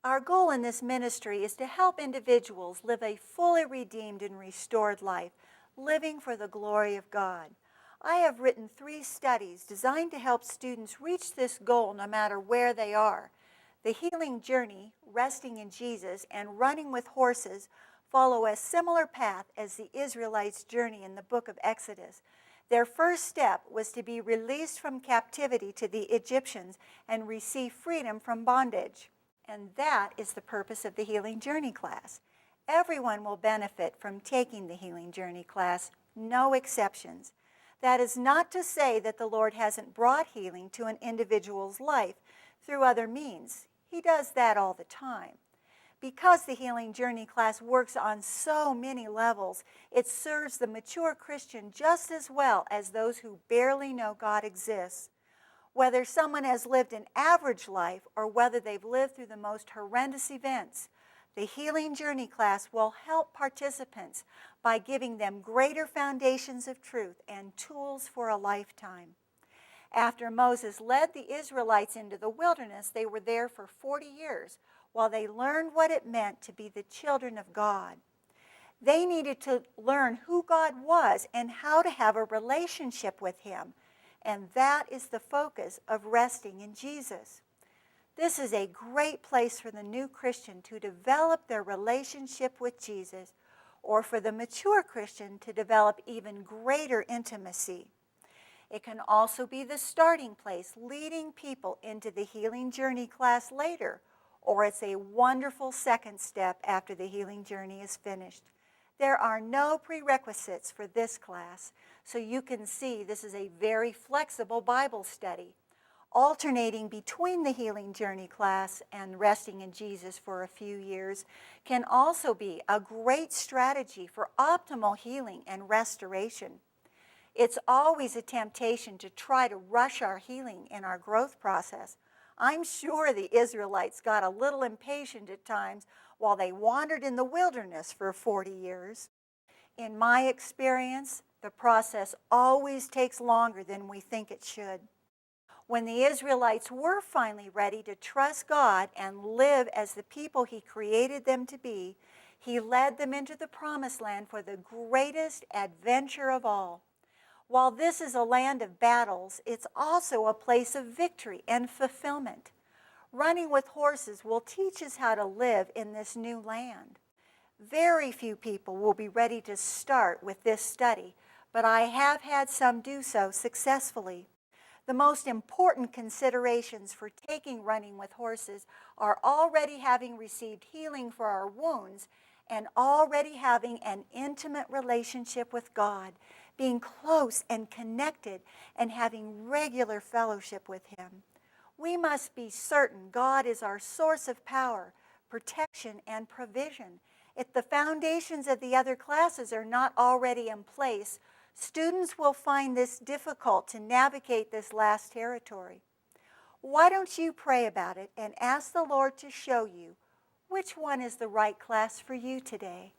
Our goal in this ministry is to help individuals live a fully redeemed and restored life, living for the glory of God. I have written 3 studies designed to help students reach this goal no matter where they are. The Healing Journey, Resting in Jesus, and Running with Horses follow a similar path as the Israelites' journey in the book of Exodus. Their first step was to be released from captivity to the Egyptians and receive freedom from bondage. And that is the purpose of the Healing Journey class. Everyone will benefit from taking the Healing Journey class, no exceptions. That is not to say that the Lord hasn't brought healing to an individual's life through other means. He does that all the time. Because the Healing Journey class works on so many levels, it serves the mature Christian just as well as those who barely know God exists. Whether someone has lived an average life or whether they've lived through the most horrendous events, the Healing Journey class will help participants by giving them greater foundations of truth and tools for a lifetime. After Moses led the Israelites into the wilderness, they were there for 40 years while they learned what it meant to be the children of God. They needed to learn who God was and how to have a relationship with Him. And that is the focus of resting in Jesus. This is a great place for the new Christian to develop their relationship with Jesus, or for the mature Christian to develop even greater intimacy. It can also be the starting place, leading people into the Healing Journey class later, or it's a wonderful second step after the Healing Journey is finished. There are no prerequisites for this class, so you can see this is a very flexible Bible study. Alternating between the Healing Journey class and Resting in Jesus for a few years can also be a great strategy for optimal healing and restoration. It's always a temptation to try to rush our healing and our growth process. I'm sure the Israelites got a little impatient at times while they wandered in the wilderness for 40 years. In my experience, the process always takes longer than we think it should. When the Israelites were finally ready to trust God and live as the people He created them to be, He led them into the Promised Land for the greatest adventure of all. While this is a land of battles, it's also a place of victory and fulfillment. Running with Horses will teach us how to live in this new land. Very few people will be ready to start with this study, but I have had some do so successfully. The most important considerations for taking Running with Horses are already having received healing for our wounds and already having an intimate relationship with God, being close and connected and having regular fellowship with Him. We must be certain God is our source of power, protection, and provision. If the foundations of the other classes are not already in place, students will find this difficult to navigate this last territory. Why don't you pray about it and ask the Lord to show you which one is the right class for you today?